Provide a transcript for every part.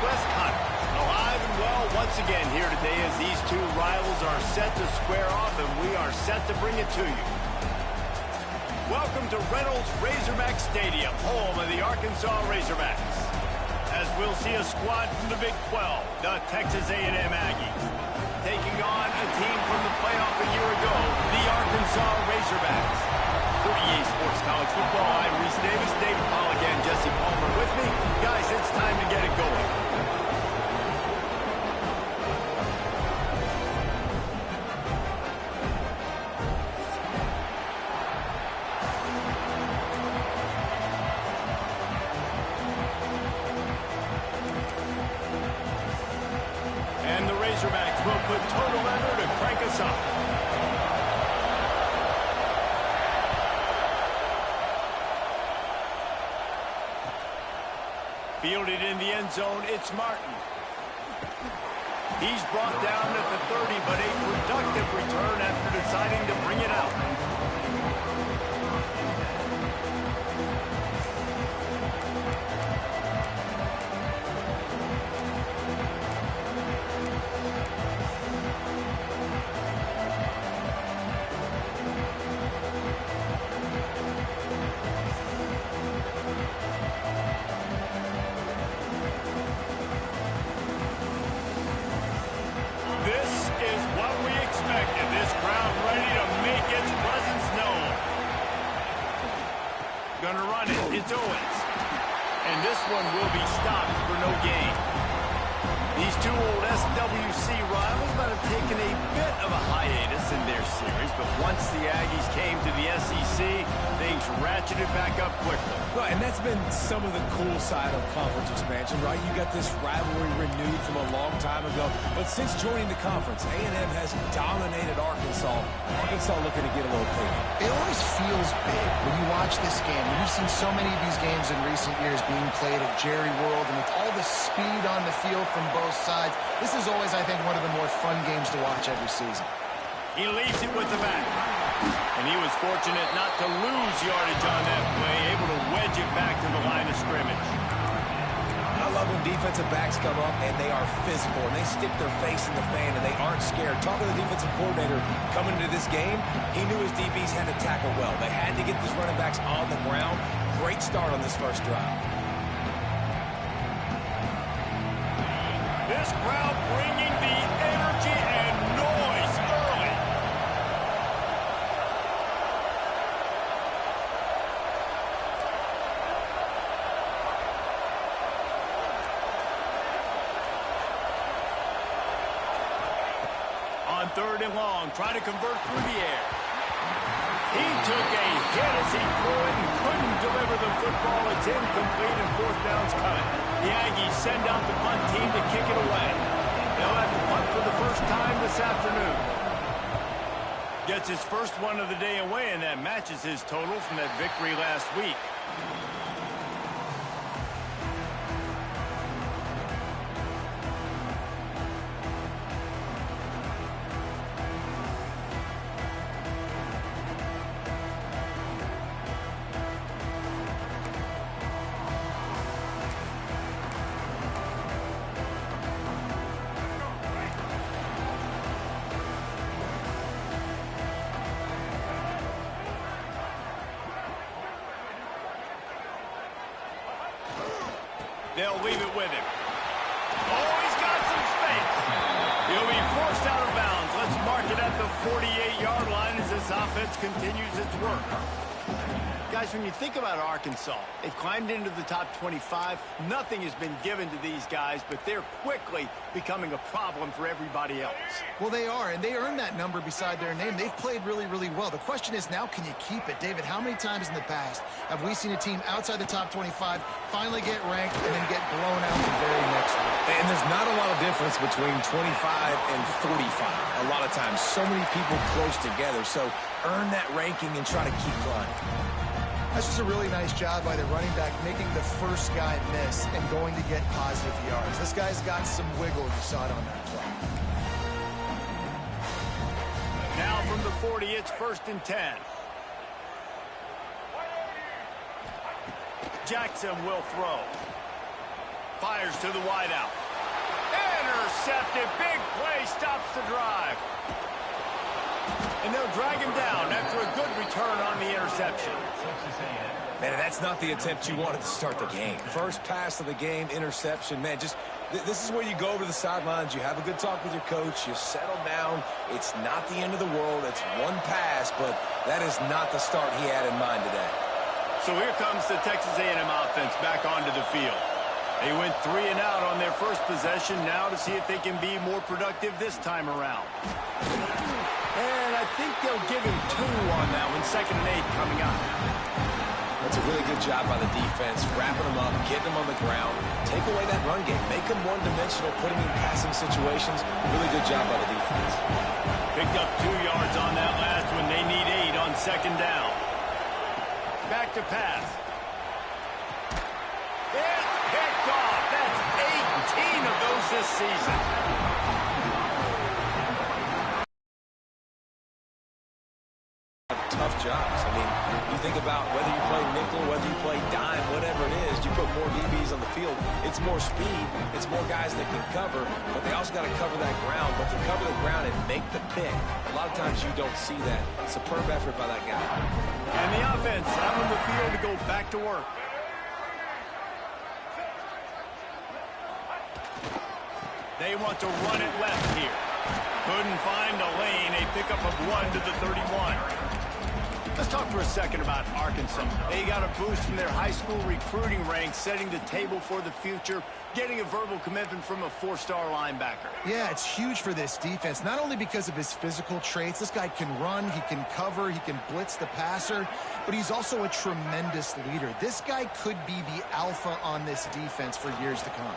Northwest Conference. Alive and well once again here today as these two rivals are set to square off, and we are set to bring it to you. Welcome to Reynolds Razorback Stadium, home of the Arkansas Razorbacks. As we'll see a squad from the Big 12, the Texas A&M Aggies, taking on a team from the playoff a year ago, the Arkansas Razorbacks. For EA Sports College Football, I'm Reese Davis, David Paul again, Jesse Palmer with me. Guys, it's time to get it going. And the Razorbacks will put total effort to crank us up. Fielded in the end zone, it's Martin. He's brought down at the 30, but a productive return after deciding to bring it out. This crowd ready to make its presence known. Gonna run it. It's Owens. And this one will be stopped for no gain. These two old SWC rivals might have taken a bit of a hiatus in their series, but once the Aggies came to the SEC, things ratcheted back up quickly. Right, and that's been some of the cool side of conference expansion, right? You got this rivalry renewed from a long time ago, but since joining the conference, A&M has dominated Arkansas. Arkansas looking to get a little bigger. It always feels big when you watch this game. We've seen so many of these games in recent years being played at Jerry World, and with all the speed on the field from both sides, this is always, I think, one of the more fun games to watch every season. He leaves it with the back. And he was fortunate not to lose yardage on that play, able to wedge it back to the line of scrimmage. I love when defensive backs come up and they are physical and they stick their face in the fan and they aren't scared. Talking to the defensive coordinator coming into this game, he knew his DBs had to tackle well. They had to get these running backs on the ground. Great start on this first drive. This crowd bringing the energy and noise early. On 3rd and long, trying to convert through the air. He took a hit as he threw it and couldn't deliver the football. It's incomplete and 4th down's coming. The Aggies send out the punt team to kick it away. They'll have to punt for the first time this afternoon. Gets his first one of the day away, and that matches his total from that victory last week. They'll leave it with him. Oh, he's got some space. He'll be forced out of bounds. Let's mark it at the 48-yard line as this offense continues its work. Guys, when you think about Arkansas, they've climbed into the top 25. Nothing has been given to these guys, but they're quickly becoming a problem for everybody else. Well, they are, and they earned that number beside their name. They've played really, really well. The question is now, can you keep it? David, how many times in the past have we seen a team outside the top 25 finally get ranked and then get blown out the very next week? And there's not a lot of difference between 25 and 45. A lot of times, so many people close together. So earn that ranking and try to keep climbing. That's just a really nice job by the running back, making the first guy miss and going to get positive yards. This guy's got some wiggle, you saw it on that play. Now from the 40, it's 1st and 10. Jackson will throw. Fires to the wideout. Intercepted. Big play stops the drive. And they'll drag him down after a good return on the interception. Man, that's not the attempt you wanted to start the game. First pass of the game, interception. Man, just this is where you go over to the sidelines. You have a good talk with your coach. You settle down. It's not the end of the world. It's one pass, but that is not the start he had in mind today. So here comes the Texas A&M offense back onto the field. They went 3 and out on their first possession. Now to see if they can be more productive this time around. And I think they'll give him 2 on that one. 2nd and 8 coming up. That's a really good job by the defense, wrapping them up, getting them on the ground. Take away that run game. Make them one-dimensional, put them in passing situations. Really good job by the defense. Picked up 2 yards on that last one. They need 8 on 2nd down. Back to pass. It's picked off. That's 18 of those this season. Tough jobs. I mean, you think about whether you play nickel, whether you play dime, whatever it is, you put more DBs on the field. It's more speed. It's more guys that can cover, but they also got to cover that ground. But to cover the ground and make the pick, a lot of times you don't see that. Superb effort by that guy. And the offense out on the field to go back to work. They want to run it left here. Couldn't find a lane. A pickup of 1 to the 31. Let's talk for a second about Arkansas. They got a boost from their high school recruiting ranks, setting the table for the future, getting a verbal commitment from a 4-star linebacker. Yeah, it's huge for this defense, not only because of his physical traits. This guy can run, he can cover, he can blitz the passer, but he's also a tremendous leader. This guy could be the alpha on this defense for years to come.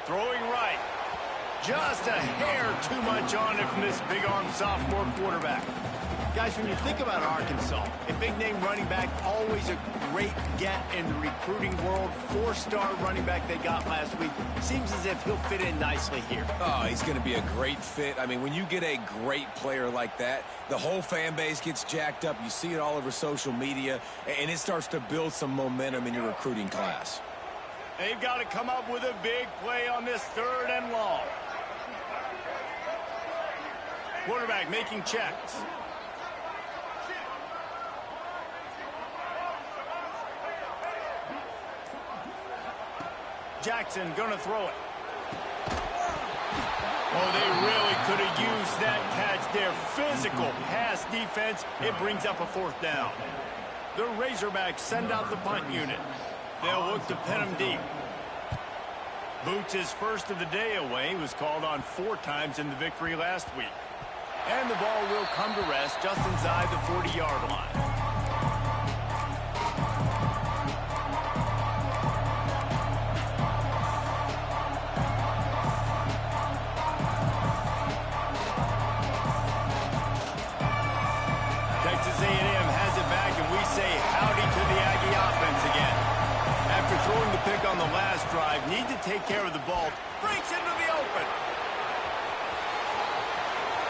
Throwing right. Just a hair too much on it from this big-arm sophomore quarterback. Guys, when you think about Arkansas, a big-name running back, always a great get in the recruiting world. 4-star running back they got last week. Seems as if he'll fit in nicely here. Oh, he's going to be a great fit. I mean, when you get a great player like that, the whole fan base gets jacked up. You see it all over social media, and it starts to build some momentum in your recruiting class. They've got to come up with a big play on this 3rd and long. Quarterback making checks. Jackson gonna throw it. Oh, they really could have used that catch there. Physical pass defense. It brings up a 4th down. The Razorbacks send out the punt unit. They'll look to pin him deep. Boots his first of the day away. He was called on 4 times in the victory last week. And the ball will come to rest just inside the 40-yard line. Texas A&M has it back, and we say howdy to the Aggie offense again. After throwing the pick on the last drive, need to take care of the ball. Breaks into the open.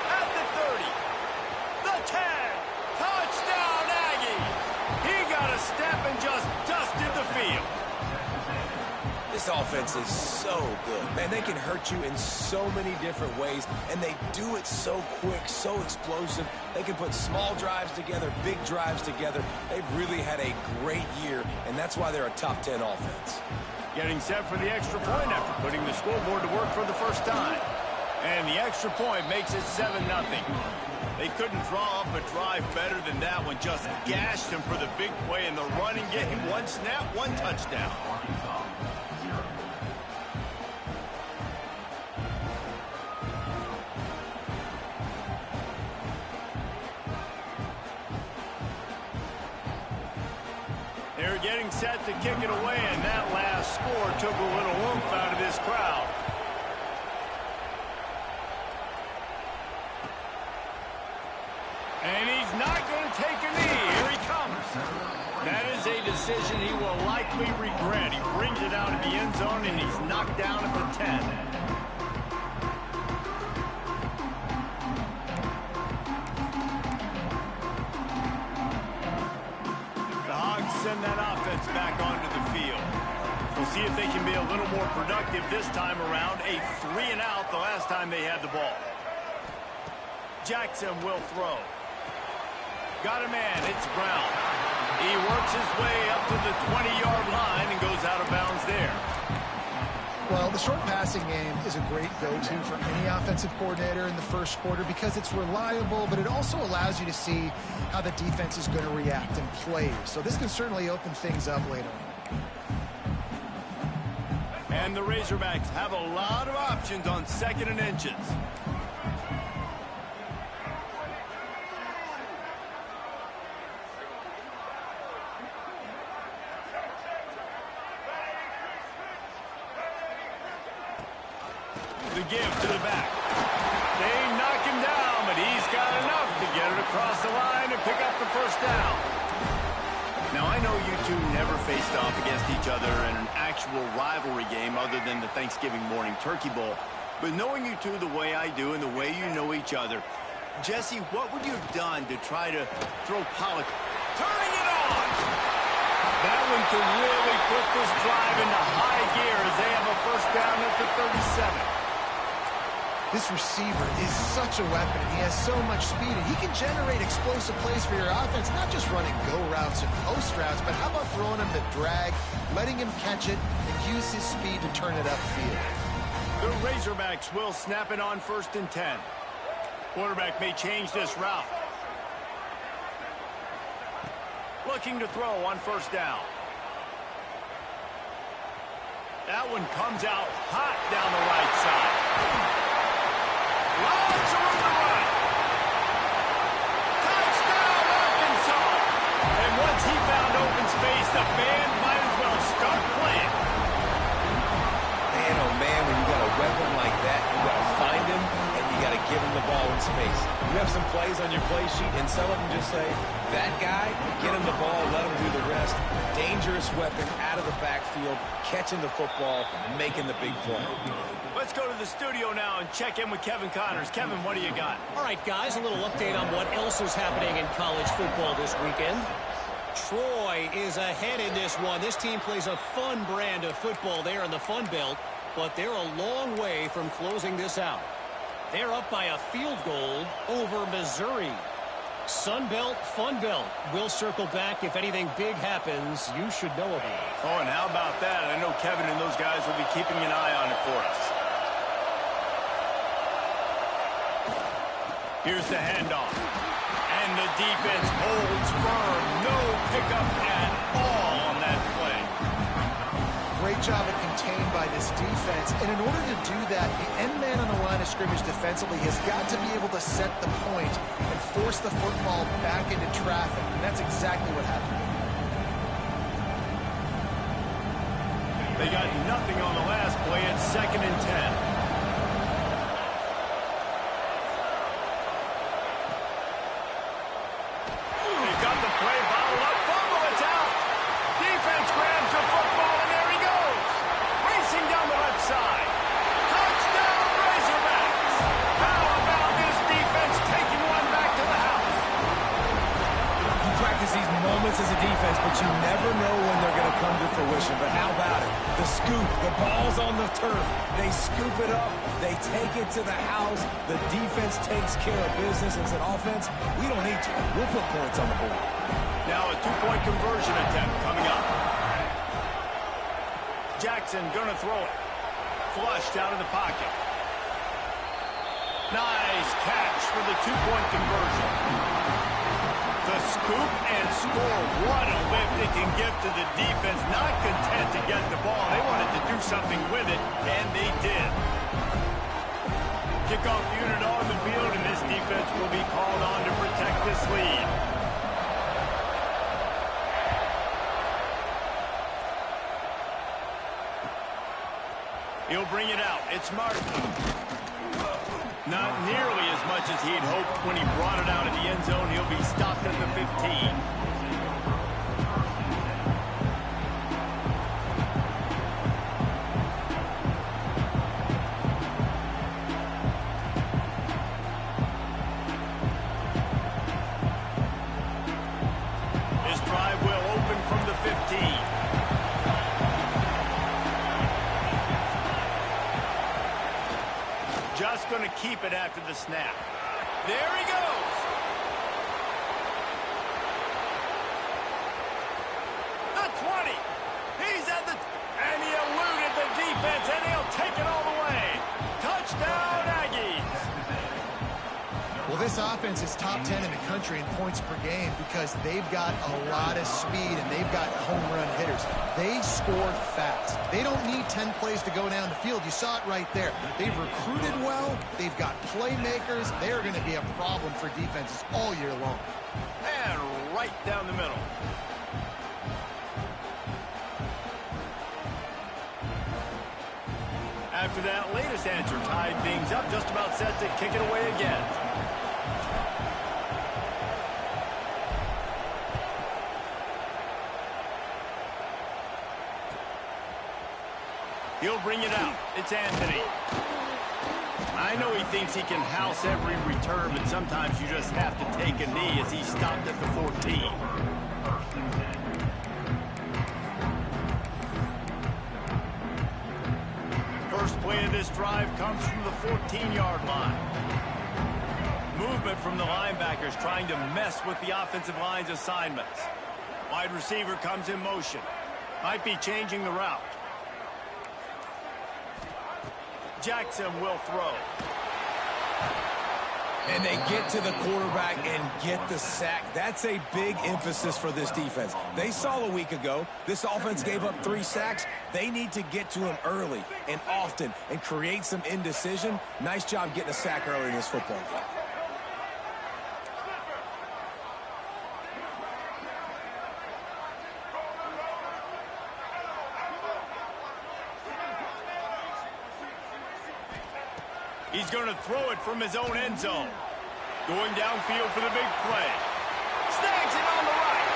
At the 30. The 10. Touchdown, Aggie. He got a step and just dusted the field. This offense is so good. Man, they can hurt you in so many different ways, and they do it so quick, so explosive. They can put small drives together, big drives together. They've really had a great year, and that's why they're a top 10 offense. Getting set for the extra point after putting the scoreboard to work for the first time. And the extra point makes it 7-0. They couldn't draw up a drive better than that one. Just gashed him for the big play in the running game. 1 snap, 1 touchdown. They're getting set to kick it away, and that last score took a little oomph out of this crowd. And he's not going to take a knee. Here he comes. That is a decision he will likely regret. He brings it out of the end zone, and he's knocked down at the 10. Send that offense back onto the field. see if they can be a little more productive this time around. A 3-and-out the last time they had the ball. Jackson will throw. Got a man. It's Brown. He works his way up to the 20-yard line and goes out of bounds there. Well, the short passing game is a great go-to for any offensive coordinator in the first quarter because it's reliable, but it also allows you to see how the defense is going to react and play. So this can certainly open things up later. And the Razorbacks have a lot of options on 2nd and inches. The give to the back. They knock him down, but he's got enough to get it across the line and pick up the first down. Now, I know you two never faced off against each other in an actual rivalry game other than the Thanksgiving morning Turkey Bowl. But knowing you two the way I do and the way you know each other, Jesse, what would you have done to try to throw Pollock? Turning it on! That one could really put this drive into high gear as they have a first down at the 37. This receiver is such a weapon. He has so much speed, and he can generate explosive plays for your offense, not just running go routes and post routes, but how about throwing him the drag, letting him catch it, and use his speed to turn it upfield. The Razorbacks will snap it on 1st and 10. Quarterback may change this route. Looking to throw on 1st down. That one comes out hot down the right side. Lots of room to run. Touchdown, Arkansas. And once he found open space, the band might as well start playing. Man, oh man, when you got a weapon like that, you got to find him and you got to give him the ball in space. You have some plays on your play sheet, and some of them just say, that guy, get him the ball, let him do the rest. Dangerous weapon out of the backfield, catching the football, making the big play. Let's go to the studio now and check in with Kevin Connors. Kevin, what do you got? All right, guys, a little update on what else is happening in college football this weekend. Troy is ahead in this one. This team plays a fun brand of football there in the Fun Belt, but they're a long way from closing this out. They're up by a field goal over Missouri. Sun Belt, Fun Belt. We'll circle back if anything big happens you should know about. Oh, and how about that? I know Kevin and those guys will be keeping an eye on it for us. Here's the handoff. And the defense holds firm. No pickup at all on that play. Great job of contained by this defense. And in order to do that, the end man on the line of scrimmage defensively has got to be able to set the point and force the football back into traffic. And that's exactly what happened. They got nothing on the last play at 2nd and 10. As a defense, but you never know when they're going to come to fruition. But how about it? The scoop, the ball's on the turf. They scoop it up. They take it to the house. The defense takes care of business and said, offense, we don't need you. We'll put points on the board. Now a 2-point conversion attempt coming up. Jackson going to throw it. Flushed out of the pocket. Nice catch for the 2-point conversion. The scoop and score. What a lift it can give to the defense. Not content to get the ball. They wanted to do something with it, and they did. Kickoff unit on the field, and this defense will be called on to protect this lead. He'll bring it out. It's Martin. Not nearly as much as he had hoped when he brought it out of the end zone. He'll be stopped at the 15. This drive will open from the 15. keep it after the snap. There he goes. The 20. He's at the... And he eluded the defense, and he'll take it all the way. Touchdown, Aggies. Well, this offense is top 10 in the country in points per game because they've got a lot of speed and they've got home run hitters. They score fast. They don't need 10 plays to go down the field. You saw it right there. They've recruited well. They've got playmakers. They're going to be a problem for defenses all year long. And right down the middle. After that latest answer tied things up, just about set to kick it away again. He'll bring it out. It's Anthony. I know he thinks he can house every return, but sometimes you just have to take a knee as he stopped at the 14. First play of this drive comes from the 14-yard line. Movement from the linebackers trying to mess with the offensive line's assignments. Wide receiver comes in motion. Might be changing the route. Jackson will throw. And they get to the quarterback and get the sack. That's a big emphasis for this defense. They saw a week ago, this offense gave up 3 sacks. They need to get to him early and often and create some indecision. Nice job getting a sack early in this football game. He's going to throw it from his own end zone. Going downfield for the big play. Snags it on the right.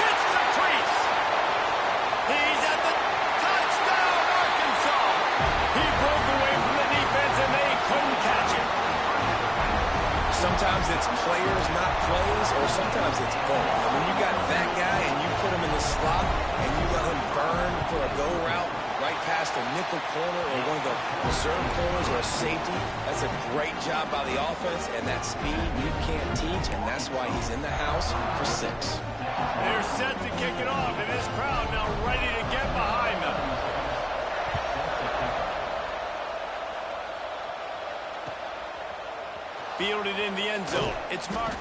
Hits the crease. He's at the touchdown, Arkansas. He broke away from the defense, and they couldn't catch him. Sometimes it's players, not plays, or sometimes it's both. And when you got that guy and you put him in the slot and you let him burn for a go route right past a nickel corner or one of the reserve corners or a safety, that's a great job by the offense, and that speed you can't teach, and that's why he's in the house for 6. They're set to kick it off, and this crowd now ready to get behind them. Fielded in the end zone. It's Martin.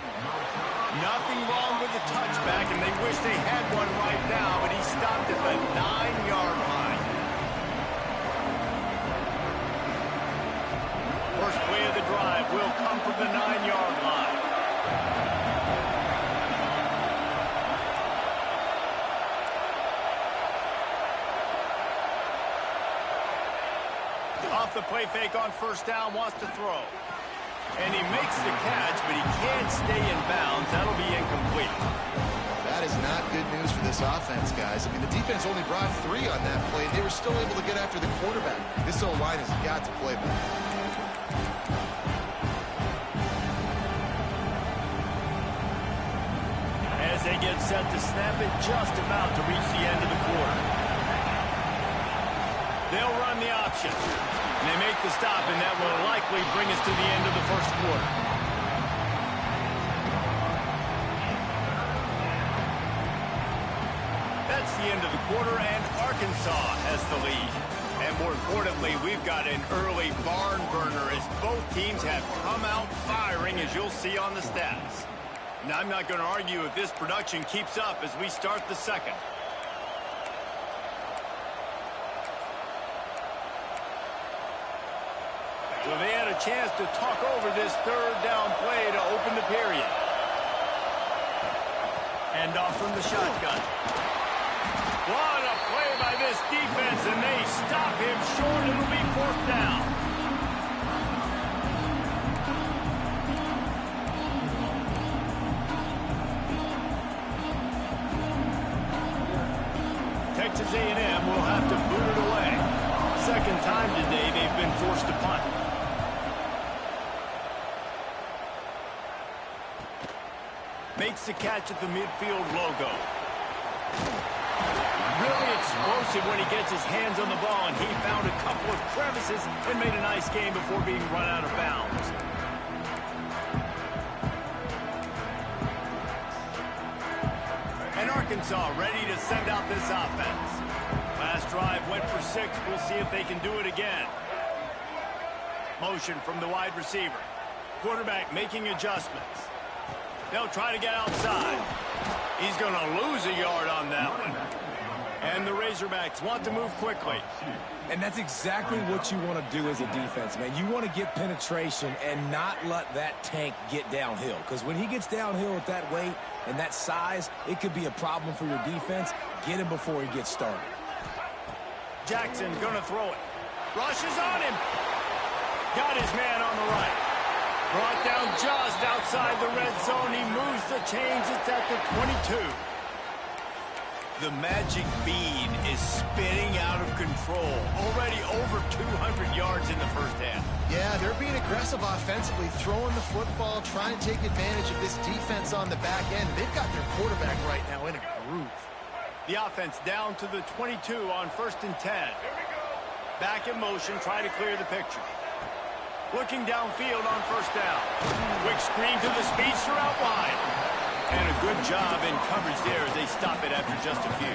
Nothing wrong with the touchback, and they wish they had one right now, but he stopped at the 9-yard line. First play of the drive will come from the 9-yard line. Off the play fake on first down, wants to throw. And he makes the catch, but he can't stay in bounds. That'll be incomplete. That is not good news for this offense, guys. I mean, the defense only brought 3 on that play, and they were still able to get after the quarterback. This O-line has got to play better. As they get set to snap it, just about to reach the end of the quarter. They'll run the option. And they make the stop, and that will likely bring us to the end of the first quarter. That's the end of the quarter, and Arkansas has the lead. And more importantly, we've got an early barn burner as both teams have come out firing, as you'll see on the stats. Now, I'm not going to argue if this production keeps up as we start the second. So they had a chance to talk over this third down play to open the period. And off from the shotgun. What a play by this defense, and they stop him short. It'll be 4th down. Texas A&M will have to boot it away. Second time today they've been forced to punt. Makes the catch at the midfield logo. Really explosive when he gets his hands on the ball, and he found a couple of crevices and made a nice game before being run out of bounds. And Arkansas ready to send out this offense. Last drive went for 6. We'll see if they can do it again. Motion from the wide receiver. Quarterback making adjustments. They'll try to get outside. He's going to lose a yard on that one. And the Razorbacks want to move quickly. And that's exactly what you want to do as a defense, man. You want to get penetration and not let that tank get downhill. Because when he gets downhill with that weight and that size, it could be a problem for your defense. Get him before he gets started. Jackson going to throw it. Rushes on him. Got his man on the right. Brought down just outside the red zone. He moves the chains. It's at the 22. The magic bean is spinning out of control. Already over 200 yards in the first half. Yeah, they're being aggressive offensively, throwing the football, trying to take advantage of this defense on the back end. They've got their quarterback right now in a groove. The offense down to the 22 on 1st and 10. Back in motion, trying to clear the picture. Looking downfield on 1st down. Quick screen to the speedster out wide. And a good job in coverage there as they stop it after just a few.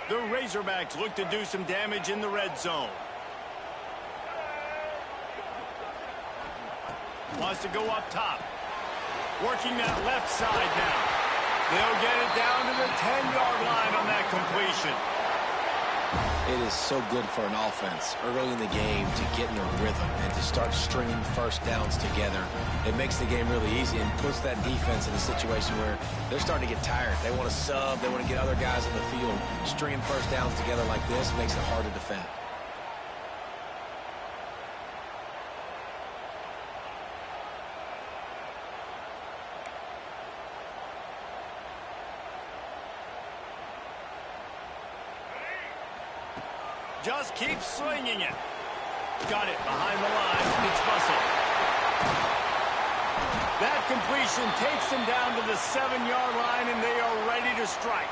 The Razorbacks look to do some damage in the red zone. Wants to go up top. Working that left side now. They'll get it down to the 10-yard line on that completion. It is so good for an offense early in the game to get in a rhythm and to start stringing first downs together. It makes the game really easy and puts that defense in a situation where they're starting to get tired. They want to sub. They want to get other guys in the field. Stringing first downs together like this makes it hard to defend. Just keep slinging it. Got it behind the line. It's Russell. That completion takes them down to the 7-yard line, and they are ready to strike.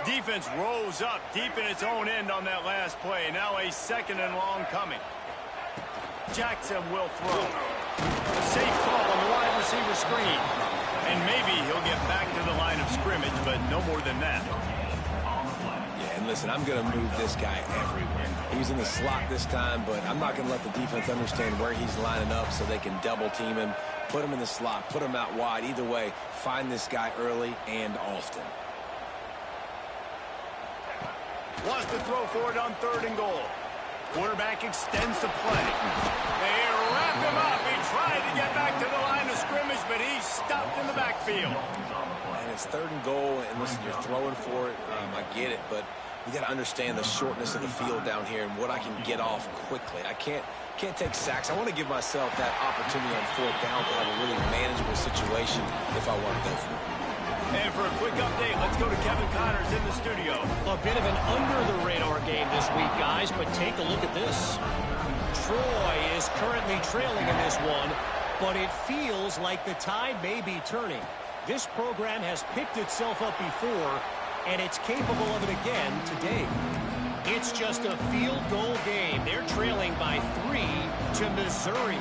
Defense rose up deep in its own end on that last play. Now a 2nd and long coming. Jackson will throw. A safe call on the wide receiver screen. And maybe he'll get back to the line of scrimmage, but no more than that. Yeah, and listen, I'm going to move this guy everywhere. He's in the slot this time, but I'm not going to let the defense understand where he's lining up so they can double team him, put him in the slot, put him out wide. Either way, find this guy early and often. Wants to throw for it on 3rd and goal. Quarterback extends the play. They wrap him up. He tried to get back to the line of scrimmage, but he's stopped in the backfield. And it's 3rd and goal, and listen, you're throwing for it. I get it, but we got to understand the shortness of the field down here and what I can get off quickly. I can't take sacks. I want to give myself that opportunity on 4th down to have a really manageable situation if I want to go for it. And for a quick update, let's go to Kevin Connors in the studio. A bit of an under-the-radar game this week, guys, but take a look at this. Troy is currently trailing in this one, but it feels like the tide may be turning. This program has picked itself up before, and it's capable of it again today. It's just a field goal game. They're trailing by 3 to Missouri.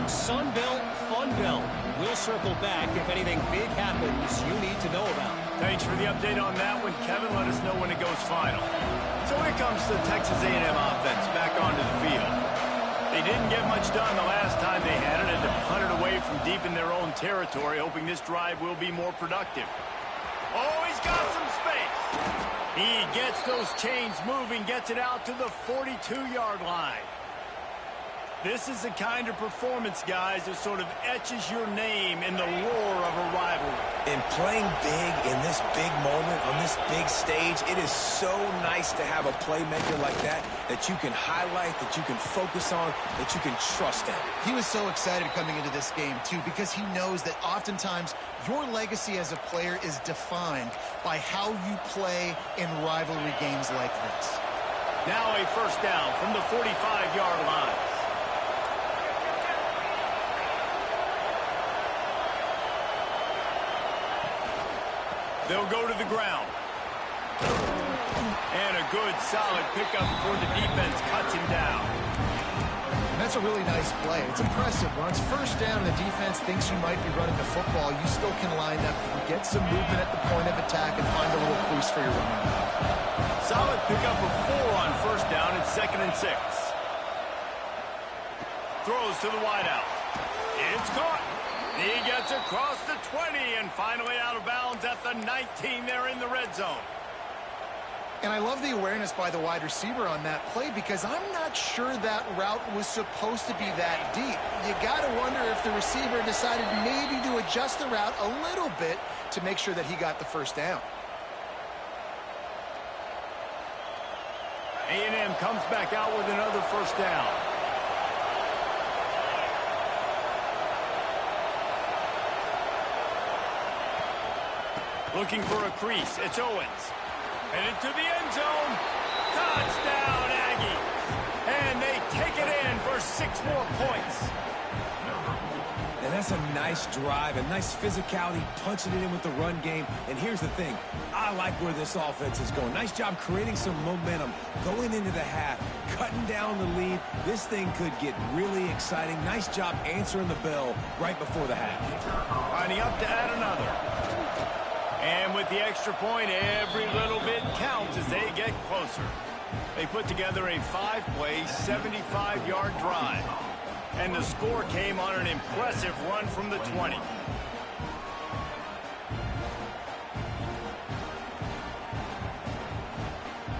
Sun Belt, Fun Belt. We'll circle back if anything big happens you need to know about. Thanks for the update on that one, Kevin. Let us know when it goes final. So here comes the Texas A&M offense back onto the field. They didn't get much done the last time they had it and to punt it away from deep in their own territory, hoping this drive will be more productive. Oh, he's got some space. He gets those chains moving, gets it out to the 42-yard line. This is the kind of performance, guys, that sort of etches your name in the roar of a rivalry. And playing big in this big moment, on this big stage, it is so nice to have a playmaker like that you can highlight, that you can focus on, that you can trust in. He was so excited coming into this game, too, because he knows that oftentimes your legacy as a player is defined by how you play in rivalry games like this. Now a first down from the 45-yard line. They'll go to the ground. And a good, solid pickup before the defense cuts him down. And that's a really nice play. It's impressive. When it's first down and the defense thinks you might be running the football, you still can line up and get some movement at the point of attack and find a little crease for your running back. Solid pickup of 4 on first down. It's 2nd and 6. Throws to the wideout. It's caught. He gets across the 20 and finally out of bounds at the 19 there in the red zone. And I love the awareness by the wide receiver on that play because I'm not sure that route was supposed to be that deep. You got to wonder if the receiver decided maybe to adjust the route a little bit to make sure that he got the first down. A&M comes back out with another first down. Looking for a crease. It's Owens. Headed to the end zone. Touchdown, Aggies. And they take it in for 6 more points. And that's a nice drive, a nice physicality, punching it in with the run game. And here's the thing. I like where this offense is going. Nice job creating some momentum, going into the half, cutting down the lead. This thing could get really exciting. Nice job answering the bell right before the half. Lining up to add another. And with the extra point, every little bit counts as they get closer. They put together a 5-play, 75-yard drive. And the score came on an impressive run from the 20.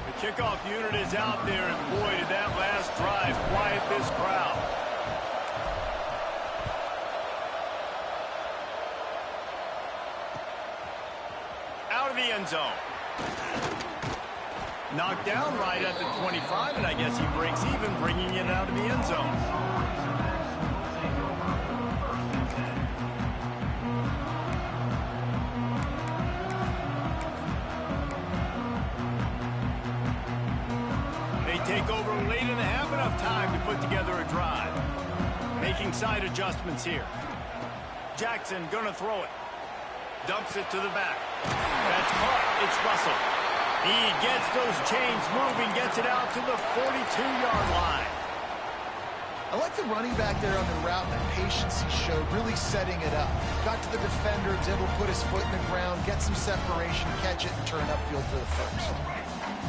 The kickoff unit is out there, and boy, did that last drive quiet this crowd. Out of the end zone. Knocked down right at the 25, and I guess he breaks even, bringing it out of the end zone. They take over late in the half, enough time to put together a drive. Making side adjustments here. Jackson gonna throw it. Dumps it to the back. That's caught. It's Russell. He gets those chains moving, gets it out to the 42-yard line. I like the running back there on the route and the patience he showed, really setting it up. Got to the defender, was able to put his foot in the ground, get some separation, catch it, and turn upfield for the first.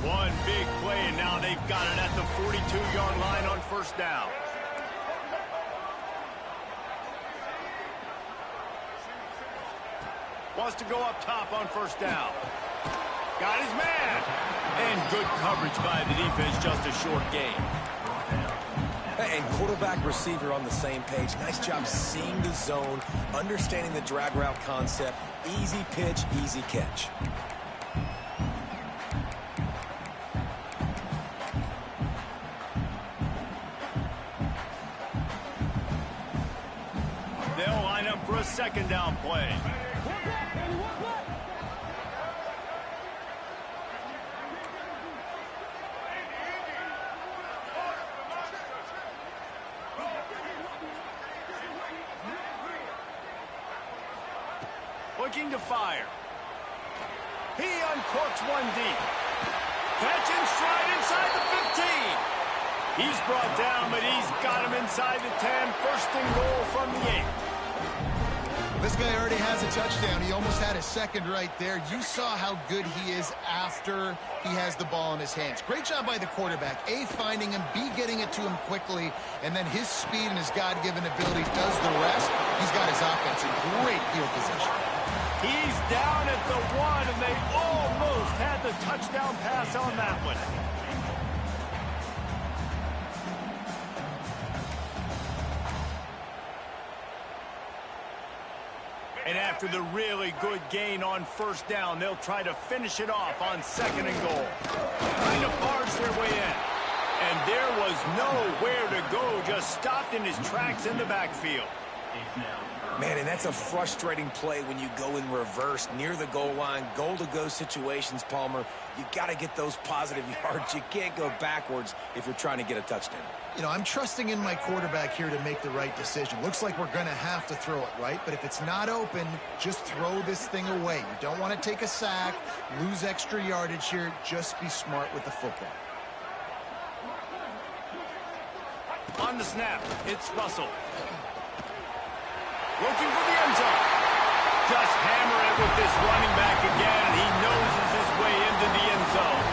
One big play, and now they've got it at the 42-yard line on first down. Wants to go up top on first down. Got his man. And good coverage by the defense, just a short gain. And quarterback receiver on the same page. Nice job seeing the zone, understanding the drag route concept. Easy pitch, easy catch. They'll line up for a second down play. Looking to fire. He uncorks one deep. Catch and stride inside the 15. He's brought down, but he's got him inside the 10. First and goal from the 8. This guy already has a touchdown. He almost had a second right there. You saw how good he is after he has the ball in his hands. Great job by the quarterback. A, finding him, B, getting it to him quickly, and then his speed and his God-given ability does the rest. He's got his offense in great field position. He's down at the 1, and they almost had the touchdown pass on that one. And after the really good gain on first down, they'll try to finish it off on 2nd and goal. Trying to barge their way in. And there was nowhere to go, just stopped in his tracks in the backfield. Man, and that's a frustrating play when you go in reverse near the goal line, goal-to-go situations, Palmer. You got to get those positive yards. You can't go backwards if you're trying to get a touchdown. You know, I'm trusting in my quarterback here to make the right decision. Looks like we're going to have to throw it, right? But if it's not open, just throw this thing away. You don't want to take a sack, lose extra yardage here. Just be smart with the football. On the snap, it's Russell. Looking for the end zone. Just hammer it with this running back again, and he noses his way into the end zone.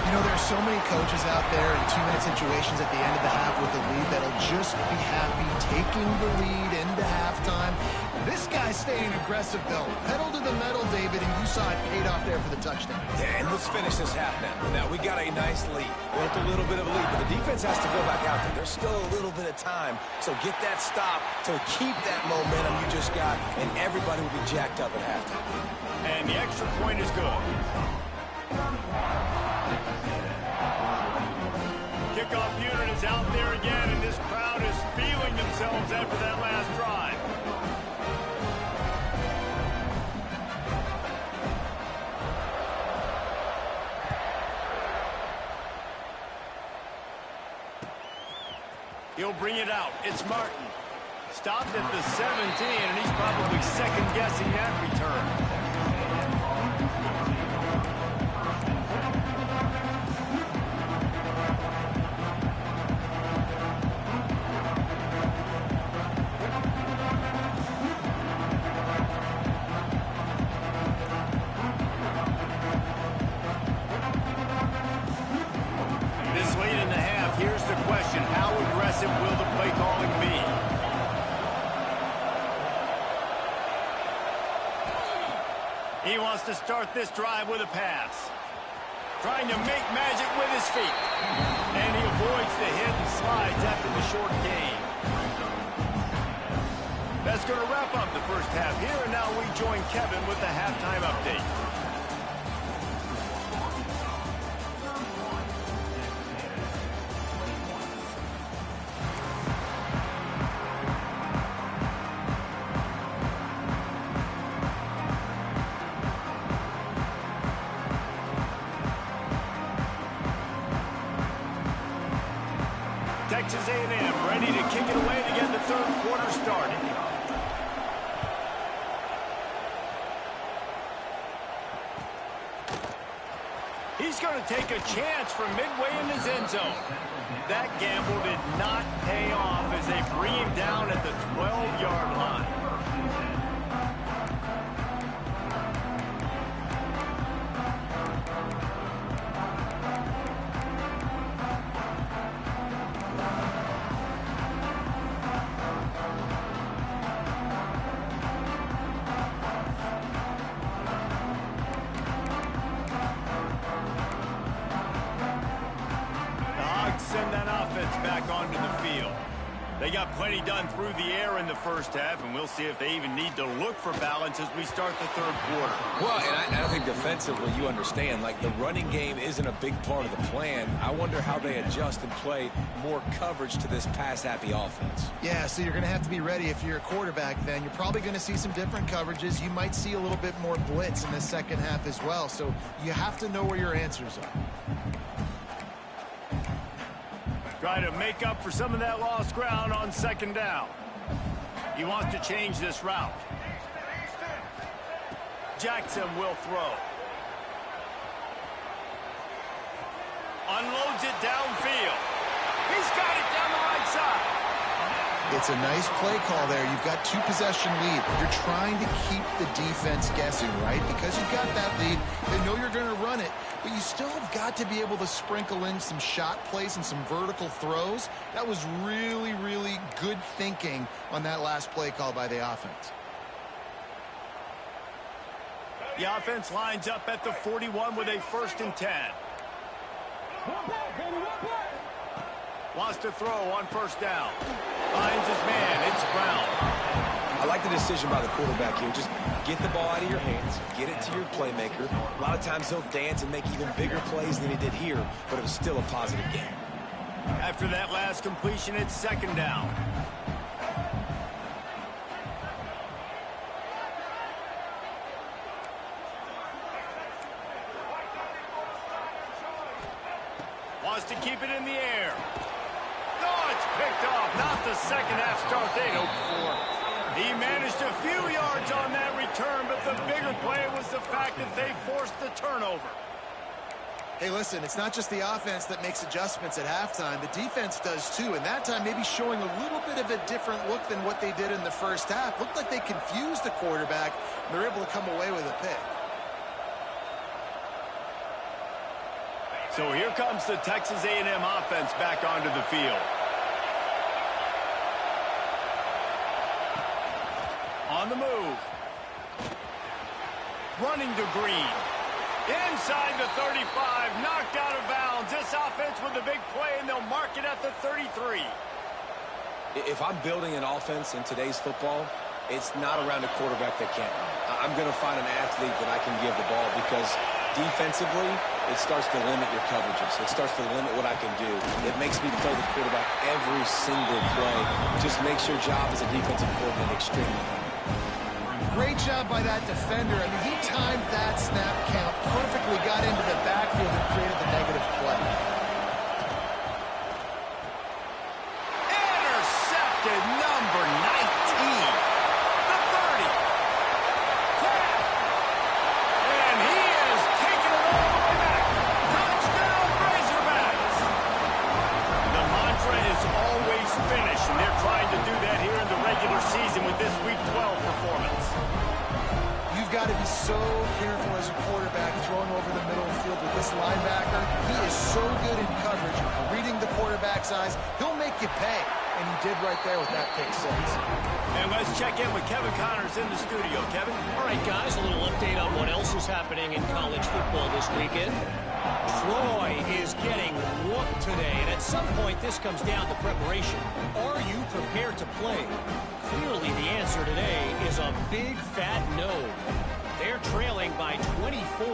You know, there's so many coaches out there in 2-minute situations at the end of the half with the lead that'll just be happy taking the lead into halftime. This guy's staying aggressive, though. Pedal to the metal, David, and you saw it paid off there for the touchdown. Yeah, and let's finish this half now. Now, we got a nice lead. Built a little bit of a lead, but the defense has to go back out there. There's still a little bit of time, so get that stop to keep that momentum you just got, and everybody will be jacked up at halftime. And the extra point is good. Kickoff unit is out there again, and this crowd is feeling themselves after that last drive. He'll bring it out. It's Martin. Stopped at the 17, and he's probably second-guessing that return. This late in the half, here's the question. How aggressive will the play calling be? He wants to start this drive with a pass. Trying to make magic with his feet. And he avoids the hit and slides after the short gain. That's going to wrap up the first half here, and now we join Kevin with the halftime update. Texas A&M ready to kick it away to get the third quarter started. He's going to take a chance from midway in his end zone. That gamble did not pay off as they bring him down at the 12-yard line. Send that offense back onto the field. They got plenty done through the air in the first half, and we'll see if they even need to look for balance as we start the third quarter. Well, and I think defensively, you understand, like the running game isn't a big part of the plan. I wonder how they adjust and play more coverage to this pass-happy offense. Yeah, so you're going to have to be ready if you're a quarterback then. You're probably going to see some different coverages. You might see a little bit more blitz in the second half as well, so you have to know where your answers are. Try to make up for some of that lost ground on second down. He wants to change this route. Jackson will throw. Unloads it downfield. He's got it down the right side. It's a nice play call there. You've got 2-possession lead. You're trying to keep the defense guessing, right? Because you've got that lead, they know you're going to run it, but you still have got to be able to sprinkle in some shot plays and some vertical throws. That was really, really good thinking on that last play call by the offense. The offense lines up at the 41 with a 1st and 10. Wants to throw on first down. Finds his man. It's Brown. I like the decision by the quarterback here. Just get the ball out of your hands, get it to your playmaker. A lot of times he'll dance and make even bigger plays than he did here, but it was still a positive game. After that last completion, it's second down. Wants to keep it in the air. No, it's picked off. Not the second half start they'd hoped for. He managed a few yards on that return, but the bigger play was the fact that they forced the turnover. Hey, listen, it's not just the offense that makes adjustments at halftime. The defense does too, and that time maybe showing a little bit of a different look than what they did in the first half. Looked like they confused the quarterback, and they're able to come away with a pick. So here comes the Texas A&M offense back onto the field. On the move. Running to Green. Inside the 35, knocked out of bounds. This offense with a big play, and they'll mark it at the 33. If I'm building an offense in today's football, it's not around a quarterback that can't run. I'm going to find an athlete that I can give the ball because defensively, it starts to limit your coverages. It starts to limit what I can do. It makes me play the quarterback every single play. Just makes your job as a defensive coordinator extremely hard. Great job by that defender. I mean, he timed that snap count perfectly, got into the backfield and created the negative play. Intercepted, number 19. The 30. And he is taking it all the way back. Touchdown, Razorbacks. The mantra is always finish, and they're trying to do that here in the regular season with this Week 12 performance. You've got to be so careful as a quarterback throwing over the middle of the field with this linebacker. He is so good in coverage, reading the quarterback's eyes. He'll make you pay, and he did right there with that pick six. And let's check in with Kevin Connors in the studio. Kevin? All right, guys, a little update on what else is happening in college football this weekend. Troy is getting whooped today, and at some point this comes down to preparation. Are you prepared to play? Clearly the answer today is a big fat no. They're trailing by 24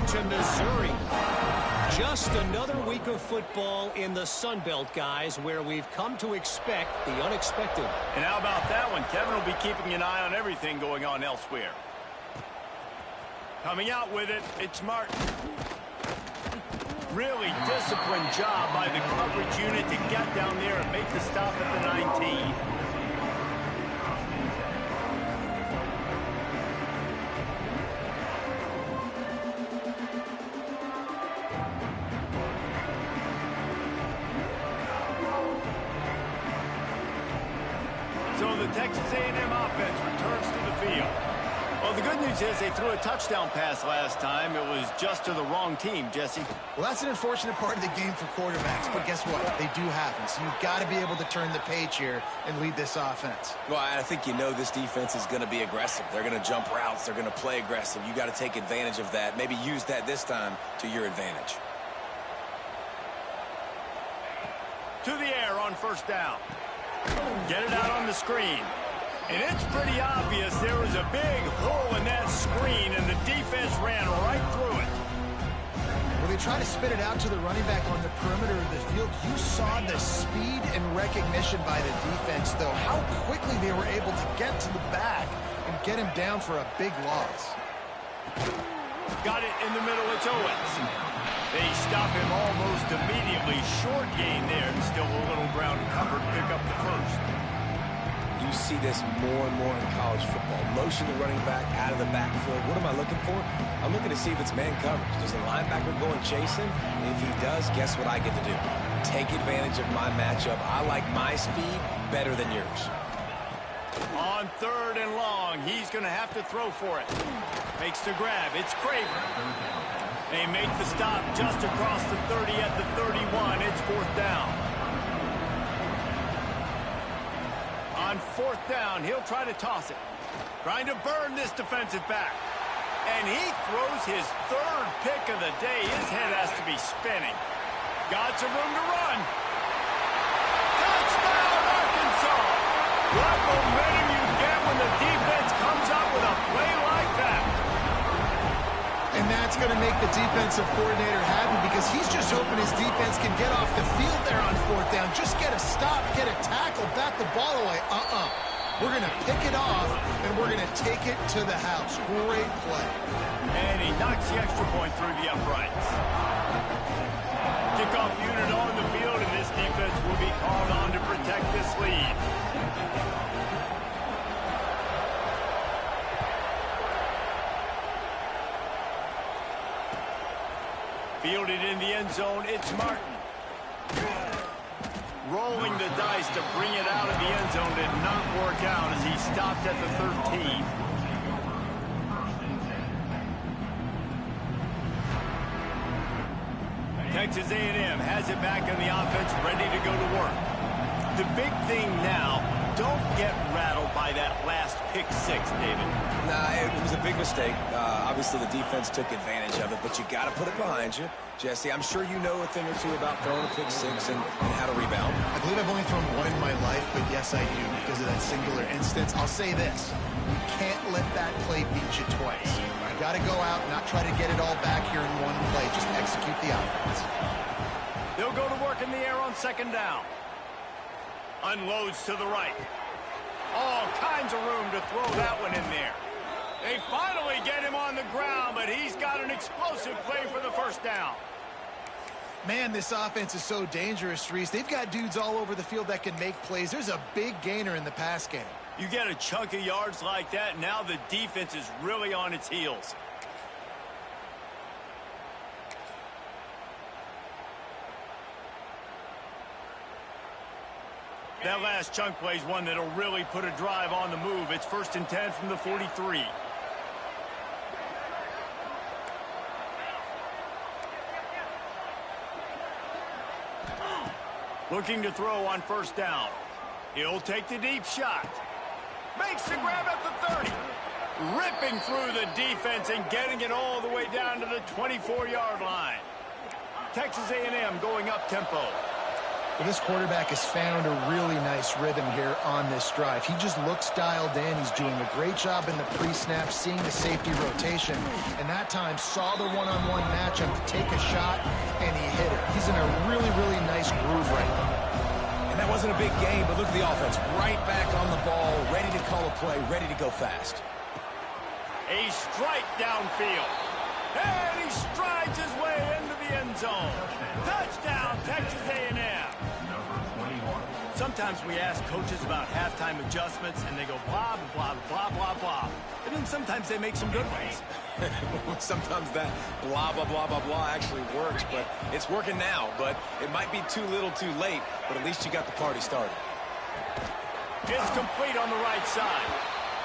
to Missouri. Just another week of football in the Sun Belt, guys, where we've come to expect the unexpected. And how about that one? Kevin will be keeping an eye on everything going on elsewhere. Coming out with it, it's Martin. Really disciplined job by the coverage unit to get down there and make the stop at the 19. So the Texas A&M offense returns to the field. Well, the good news is they threw a touchdown pass last time. It was just to the wrong team, Jesse. Well, that's an unfortunate part of the game for quarterbacks, but guess what? They do happen. So you've got to be able to turn the page here and lead this offense. Well, I think you know this defense is going to be aggressive. They're going to jump routes. They're going to play aggressive. You got to take advantage of that. Maybe use that this time to your advantage. To the air on first down. Get it out on the screen. And it's pretty obvious there was a big hole in that screen, and the defense ran right through it. Well, they try to spit it out to the running back on the perimeter of the field. You saw the speed and recognition by the defense, though. How quickly they were able to get to the back and get him down for a big loss. Got it in the middle. It's Owens. They stop him almost immediately. Short gain there, and still a little ground covered. Pick up the first. You see this more and more in college football. Motion the running back out of the backfield. What am I looking for? I'm looking to see if it's man coverage. Does the linebacker go and chase him? If he does, guess what I get to do? Take advantage of my matchup. I like my speed better than yours. On third and long, he's going to have to throw for it. Makes the grab. It's Craver. They make the stop just across the 30 at the 31. It's fourth down. On fourth down, he'll try to toss it. Trying to burn this defensive back. And he throws his third pick of the day. His head has to be spinning. Got some room to run. Touchdown, Arkansas! What momentum you get when the defense comes up with a play like that. And that's going to make the defensive coordinator happy because he's just hoping his defense can get off the field there on fourth down. Just get a stop, get a tackle, bat the ball away. We're going to pick it off, and we're going to take it to the house. Great play. And he knocks the extra point through the uprights. Kickoff unit on the field, and this defense will be called on to protect this lead. Fielded in the end zone, it's Martin. Rolling the dice to bring it out of the end zone did not work out as he stopped at the 13. Texas A&M has it back on the offense, ready to go to work. The big thing now, don't get rattled by that last pick six, David. Nah, it was a big mistake. Obviously, the defense took advantage of it, but you got to put it behind you. Jesse, I'm sure you know a thing or two about throwing a pick six and how to rebound. I believe I've only thrown one in my life, but yes, I do because of that singular instance. I'll say this. You can't let that play beat you twice. You got to go out, not try to get it all back here in one play. Just execute the offense. They'll go to work in the air on second down. Unloads to the right. All kinds of room to throw that one in there. They finally get him on the ground, but he's got an explosive play for the first down. Man, this offense is so dangerous, Reese. They've got dudes all over the field that can make plays. There's a big gainer in the pass game. You get a chunk of yards like that, now the defense is really on its heels. That last chunk play is one that'll really put a drive on the move. It's 1st and 10 from the 43. Looking to throw on first down. He'll take the deep shot. Makes the grab at the 30. Ripping through the defense and getting it all the way down to the 24-yard line. Texas A&M going up tempo. Well, this quarterback has found a really nice rhythm here on this drive. He just looks dialed in. He's doing a great job in the pre-snap, seeing the safety rotation, and that time saw the one-on-one matchup to take a shot, and he hit it. He's in a really, really nice groove right now. And that wasn't a big game, but look at the offense. Right back on the ball, ready to call a play, ready to go fast. A strike downfield. And he strides his way into the end zone. Touchdown, Texas A&M. Sometimes we ask coaches about halftime adjustments, and they go blah, blah, blah, blah, blah. And then sometimes they make some good ones. Sometimes that blah, blah, blah, blah, blah actually works, but it's working now. But it might be too little too late, but at least you got the party started. It's complete on the right side.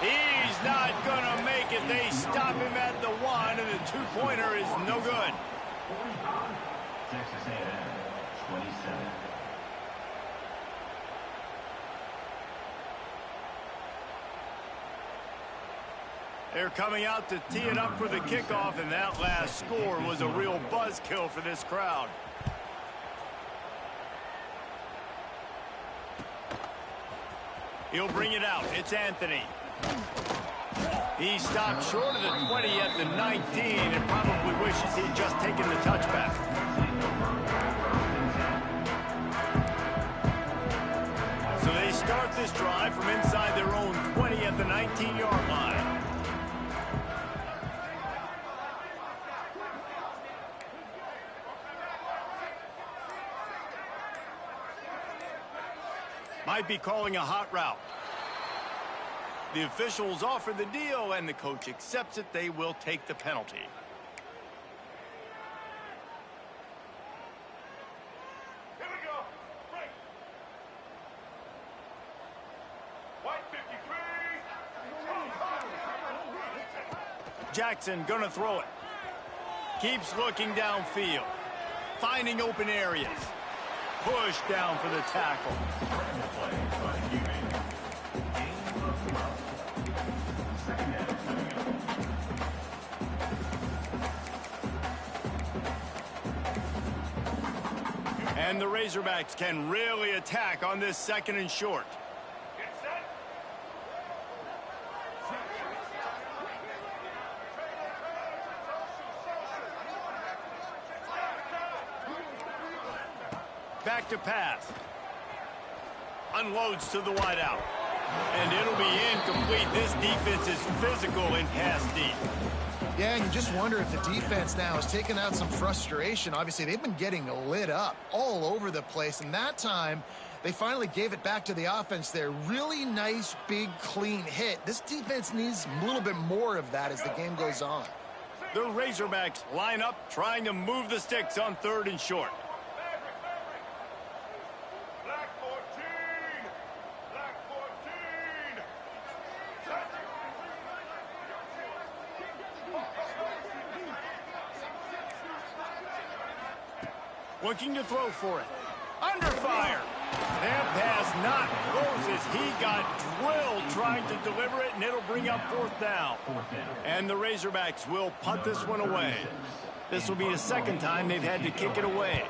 He's not going to make it. They stop him at the 1, and the two-pointer is no good. Texas A&M, 27. They're coming out to tee it up for the kickoff, and that last score was a real buzzkill for this crowd. He'll bring it out. It's Anthony. He stopped short of the 20 at the 19 and probably wishes he'd just taken the touchback. So they start this drive from inside their own 20 at the 19-yard line. Might be calling a hot route. The officials offer the deal, and the coach accepts it. They will take the penalty. Here we go. Break. White 53. Jackson gonna throw it. Keeps looking downfield. Finding open areas. Push down for the tackle. And the Razorbacks can really attack on this 2nd and short. Get set. Back to pass. Unloads to the wideout. And it'll be incomplete. This defense is physical in pass deep. Yeah, and you just wonder if the defense now has taken out some frustration. Obviously, they've been getting lit up all over the place, and that time they finally gave it back to the offense there. Really nice, big, clean hit. This defense needs a little bit more of that as the game goes on. The Razorbacks line up, trying to move the sticks on 3rd and short. Black 14. Black 14. Looking to throw for it. Under fire. That pass not close as he got drilled trying to deliver it, and it'll bring up 4th down. And the Razorbacks will punt this one away. This will be the 2nd time they've had to kick it away.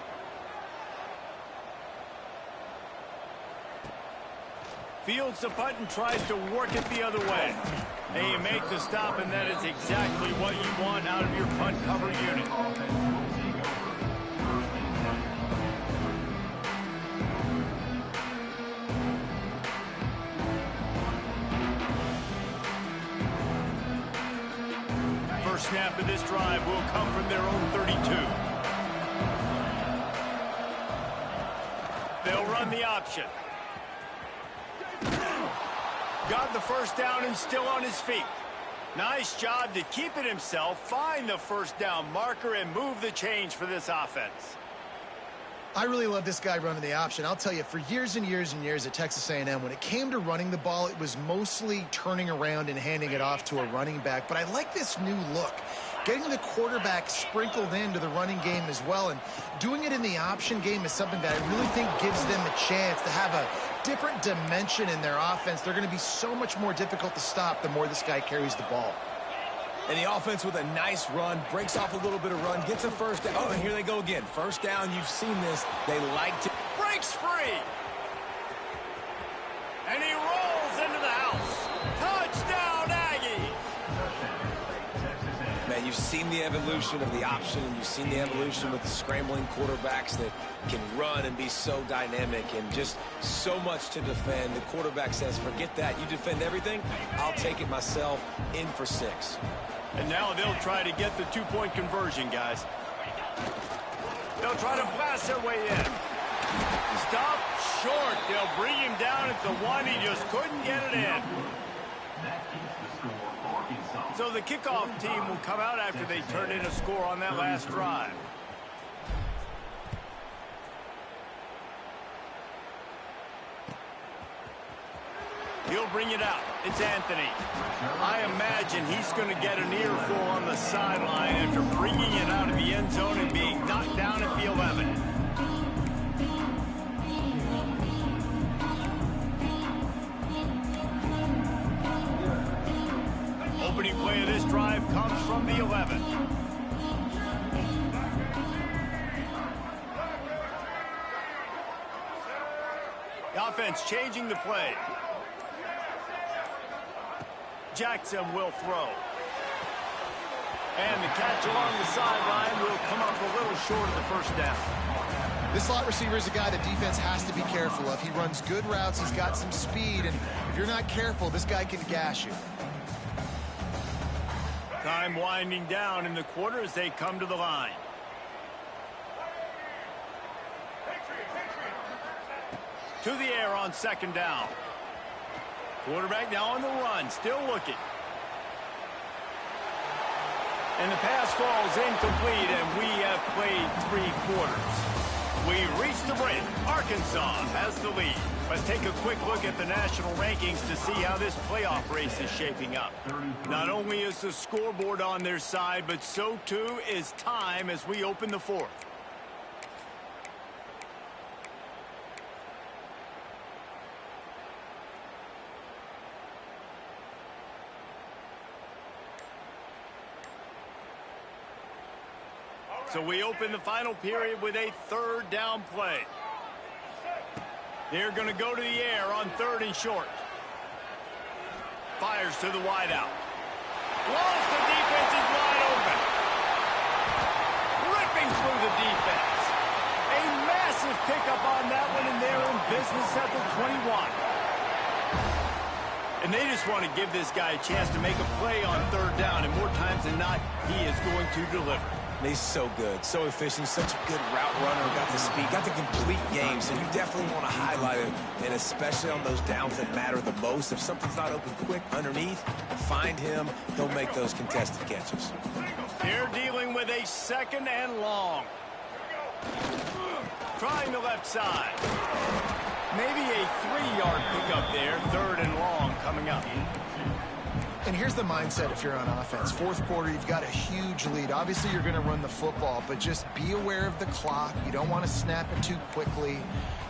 Fields the punt and tries to work it the other way. They make the stop, and that is exactly what you want out of your punt cover unit. First snap of this drive will come from their own 32. They'll run the option. Got the first down and still on his feet. Nice job to keep it himself, find the first down marker, and move the change for this offense. I really love this guy running the option. I'll tell you, for years and years and years at Texas A&M, when it came to running the ball, it was mostly turning around and handing it off to a running back. But I like this new look, getting the quarterback sprinkled into the running game as well. And doing it in the option game is something that I really think gives them a chance to have a different dimension in their offense. They're going to be so much more difficult to stop the more this guy carries the ball. And the offense with a nice run, breaks off a little bit of run, gets a first down. Oh, and here they go again. First down, you've seen this. They like to... Breaks free. And he rolls into the house. Touchdown, Aggies. Man, you've seen the evolution of the option, and you've seen the evolution with the scrambling quarterbacks that can run and be so dynamic and just so much to defend. The quarterback says, forget that. You defend everything, I'll take it myself. In for 6. And now they'll try to get the 2-point conversion, guys. They'll try to blast their way in. Stop short. They'll bring him down at the 1. He just couldn't get it in. So the kickoff team will come out after they turn in a score on that last drive. He'll bring it out. It's Anthony. I imagine he's going to get an earful on the sideline after bringing it out of the end zone and being knocked down at the 11. Opening play of this drive comes from the 11. The offense changing the play. Jackson will throw. And the catch along the sideline will come up a little short of the first down. This slot receiver is a guy the defense has to be careful of. He runs good routes. He's got some speed. And if you're not careful, this guy can gash you. Time winding down in the quarter as they come to the line. To the air on 2nd down. Quarterback now on the run, still looking. And the pass falls incomplete, and we have played 3 quarters. We reach the break. Arkansas has the lead. Let's take a quick look at the national rankings to see how this playoff race is shaping up. Not only is the scoreboard on their side, but so too is time as we open the 4th. So we open the final period with a 3rd down play. They're going to go to the air on 3rd and short. Fires to the wideout. Lost the defense is wide open. Ripping through the defense. A massive pickup on And they just want to give this guy a chance to make a play on third down, and more times than not, he is going to deliver. He's so good, so efficient, such a good route runner, got the speed, got the complete game, so you definitely want to highlight him, and especially on those downs that matter the most. If something's not open quick underneath, find him, he'll make those contested catches. They're dealing with a 2nd and long. Trying the left side. Maybe a 3-yard pickup there, 3rd and long coming up. And here's the mindset if you're on offense. Fourth quarter, you've got a huge lead. Obviously, you're going to run the football, but just be aware of the clock. You don't want to snap it too quickly.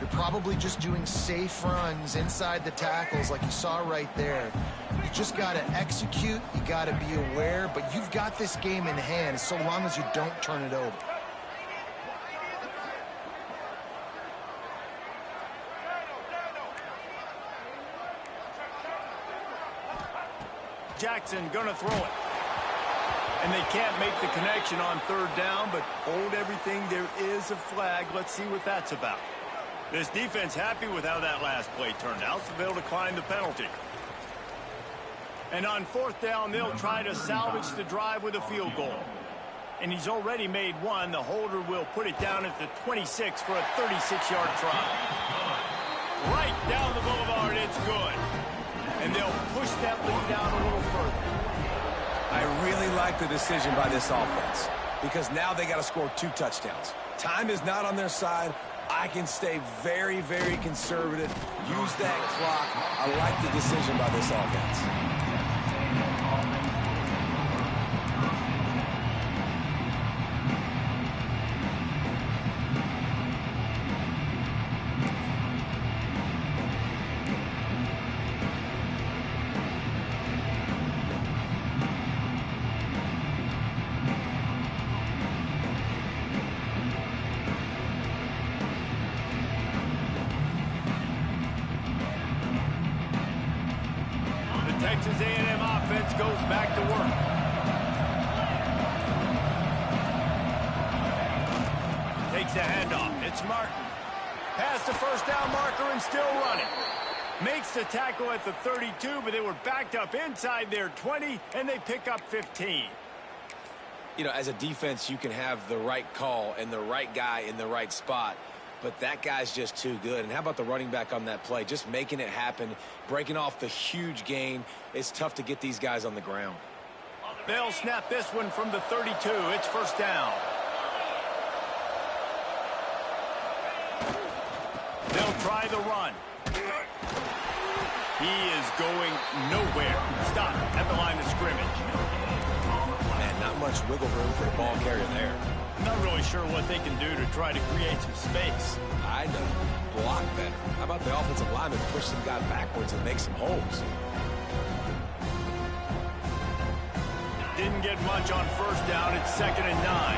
You're probably just doing safe runs inside the tackles like you saw right there. You just got to execute. You got to be aware, but you've got this game in hand so long as you don't turn it over. Jackson gonna throw it. And they can't make the connection on 3rd down, but hold everything. There is a flag. Let's see what that's about. This defense happy with how that last play turned out, so they'll decline the penalty. And on 4th down, they'll try to salvage the drive with a field goal. And he's already made one. The holder will put it down at the 26 for a 36-yard try. Right down the boulevard, it's good. And they'll push that lead down a little further. I really like the decision by this offense because now they got to score 2 touchdowns. Time is not on their side. I can stay very, very conservative. Use that clock. I like the decision by this offense. Texas A&M offense goes back to work. Takes the handoff. It's Martin. Past the 1st down marker and still running. Makes the tackle at the 32, but they were backed up inside their 20, and they pick up 15. You know, as a defense, you can have the right call and the right guy in the right spot. But that guy's just too good. And how about the running back on that play? Just making it happen, breaking off the huge gain. It's tough to get these guys on the ground. They'll snap this one from the 32. It's 1st down. They'll try the run. He is going nowhere. Stop at the line of scrimmage. Man, not much wiggle room for a ball carrier there. Not really sure what they can do to try to create some space. I know. Block better. How about the offensive lineman push some guy backwards and make some holes? Didn't get much on 1st down. It's 2nd and 9.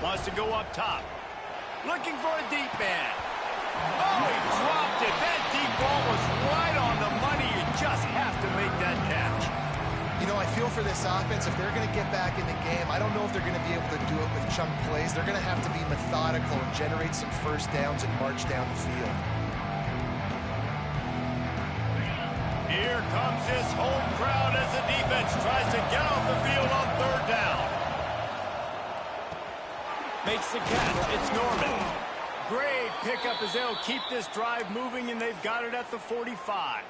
Wants to go up top. Looking for a deep man. Oh, he dropped it. That deep ball was right on the money. You just have to make that catch. You know, I feel for this offense, if they're going to get back in the game, I don't know if they're going to be able to do it with chunk plays. They're going to have to be methodical and generate some 1st downs and march down the field. Here comes this home crowd as the defense tries to get off the field on 3rd down. Makes the catch. It's Norman. Great pickup as they'll keep this drive moving, and they've got it at the 45.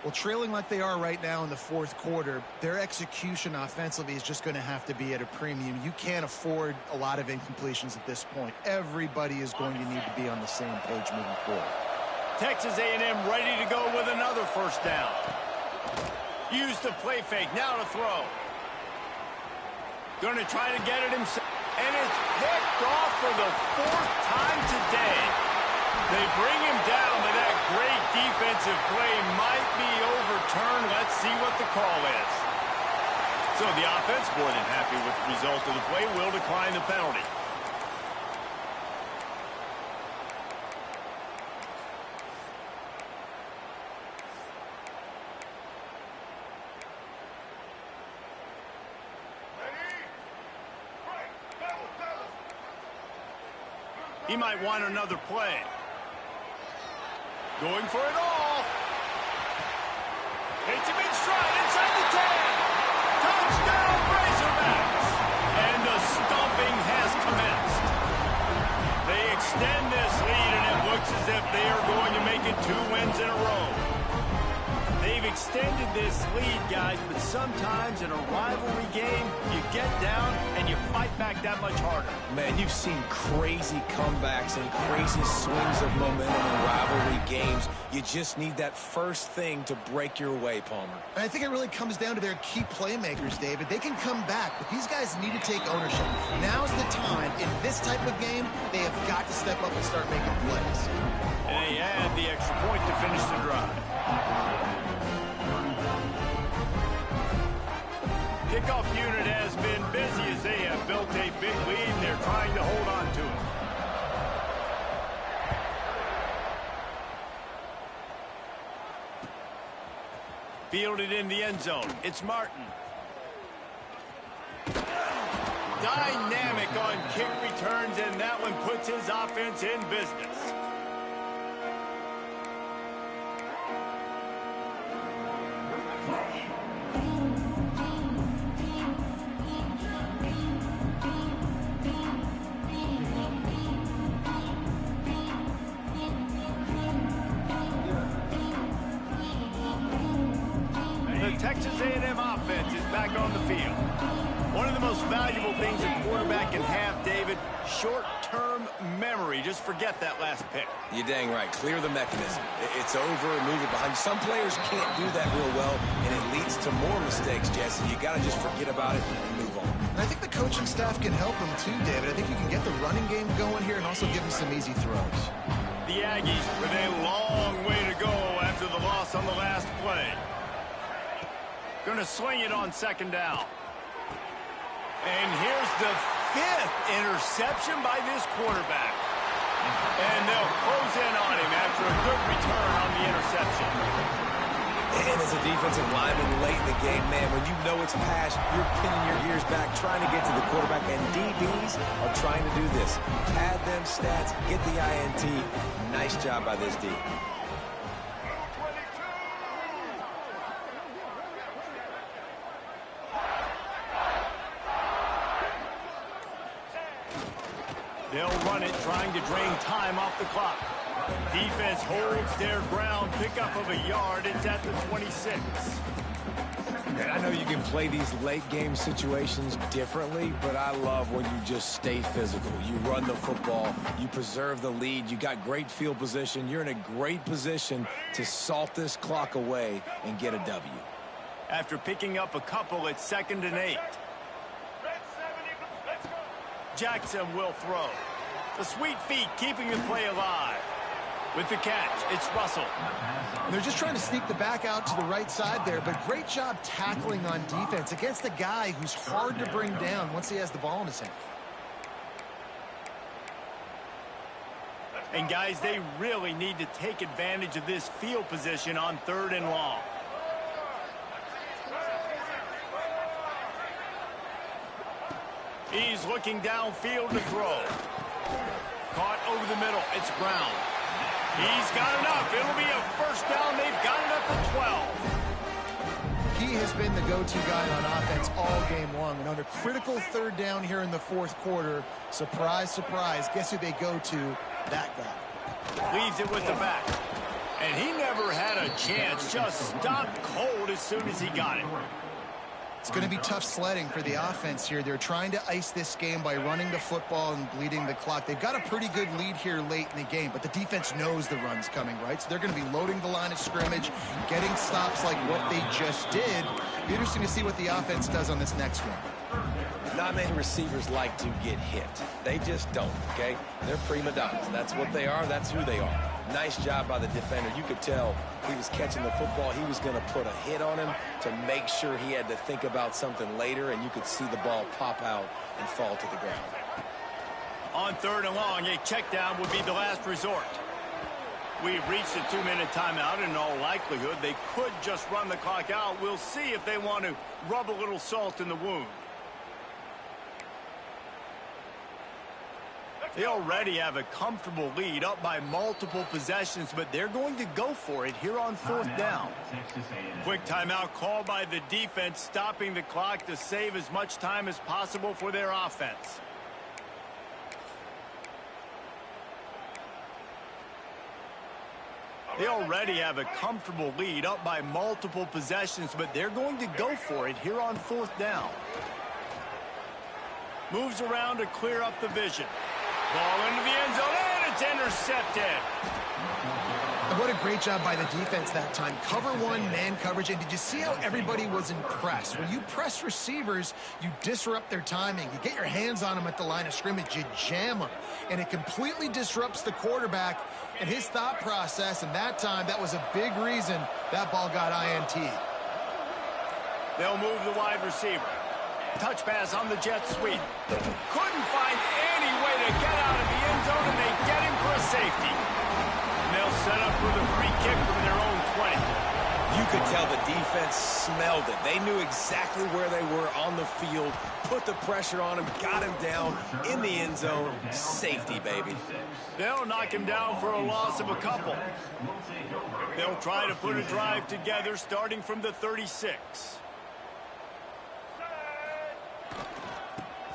Well, trailing like they are right now in the 4th quarter, their execution offensively is just going to have to be at a premium. You can't afford a lot of incompletions at this point. Everybody is going to need to be on the same page moving forward. Texas A&M ready to go with another 1st down. Use the play fake. Now to throw. Going to try to get it himself. And it's picked off for the 4th time today. They bring him down, but that great defensive play might be overturned. Let's see what the call is. So the offense, more than happy with the result of the play, will decline the penalty. He might want another play. Going for it all. Takes a big stride inside the 10. Touchdown, Razorbacks. And the stomping has commenced. They extend this lead, and it looks as if they are going to make it 2 wins in a row. They've extended this lead, guys, but sometimes in a rivalry game, you get down and you fight back that much harder. Man, you've seen crazy comebacks and crazy swings of momentum in rivalry games. You just need that first thing to break your way, Palmer. And I think it really comes down to their key playmakers, David. They can come back, but these guys need to take ownership. Now's the time. In this type of game, they have got to step up and start making plays. And they add the extra point to finish the drive. Kickoff unit has been busy as they have built a big lead, and they're trying to hold on to it. Fielded in the end zone. It's Martin. Dynamic on kick returns, and that one puts his offense in business. Texas A&M offense is back on the field. One of the most valuable things a quarterback can have, David, short-term memory. Just forget that last pick. You're dang right. Clear the mechanism. It's over, move it behind. Some players can't do that real well, and it leads to more mistakes, Jesse. You got to just forget about it and move on. And I think the coaching staff can help them too, David. I think you can get the running game going here and also give them some easy throws. The Aggies with a long way to go after the loss on the last play. Going to swing it on second down. And here's the 5th interception by this quarterback. And they'll close in on him after a good return on the interception. And as a defensive lineman late in the game, man, when you know it's past, you're pinning your ears back, trying to get to the quarterback, and DBs are trying to do this. Pad them stats, get the INT. Nice job by this D. They'll run it, trying to drain time off the clock. Defense holds their ground. Pickup of a yard. It's at the 26. And I know you can play these late game situations differently, but I love when you just stay physical. You run the football, you preserve the lead, you got great field position. You're in a great position to salt this clock away and get a W. After picking up a couple, it's 2nd and 8. Jackson will throw. The sweet feet keeping the play alive. With the catch, it's Russell. They're just trying to sneak the back out to the right side there, but great job tackling on defense against a guy who's hard to bring down once he has the ball in his hand. And guys, they really need to take advantage of this field position on 3rd and long. He's looking downfield to throw. Caught over the middle. It's Brown. He's got enough. It'll be a first down. They've got it up to 12. He has been the go-to guy on offense all game long. And on a critical 3rd down here in the 4th quarter, surprise, surprise, guess who they go to? That guy. Leaves it with the back. And he never had a chance. Just stopped cold as soon as he got it. It's going to be tough sledding for the offense here. They're trying to ice this game by running the football and bleeding the clock. They've got a pretty good lead here late in the game, but the defense knows the run's coming, right? So they're going to be loading the line of scrimmage, getting stops like what they just did. Be interesting to see what the offense does on this next one. Not many receivers like to get hit. They just don't, okay? They're prima donnas. That's what they are. That's who they are. Nice job by the defender. You could tell he was catching the football. He was going to put a hit on him to make sure he had to think about something later, and you could see the ball pop out and fall to the ground. On 3rd and long, a check down would be the last resort. We've reached a 2-minute timeout. In all likelihood, they could just run the clock out. We'll see if they want to rub a little salt in the wound. They already have a comfortable lead, up by multiple possessions, but they're going to go for it here on 4th down. Quick timeout call by the defense, stopping the clock to save as much time as possible for their offense. They already have a comfortable lead, up by multiple possessions, but they're going to go for it here on 4th down. Moves around to clear up the vision. Ball into the end zone, and it's intercepted. And what a great job by the defense that time. Cover one, man coverage. And did you see how everybody was impressed? When you press receivers, you disrupt their timing. You get your hands on them at the line of scrimmage. You jam them. And it completely disrupts the quarterback and his thought process. And that time, that was a big reason that ball got INT. They'll move the wide receiver. Touch pass on the jet sweep. Couldn't find any way to get out of the end zone, and they get him for a safety. And they'll set up for the free kick from their own 20. You could tell the defense smelled it. They knew exactly where they were on the field, put the pressure on him, got him down in the end zone. Safety, baby. They'll knock him down for a loss of a couple. They'll try to put a drive together starting from the 36.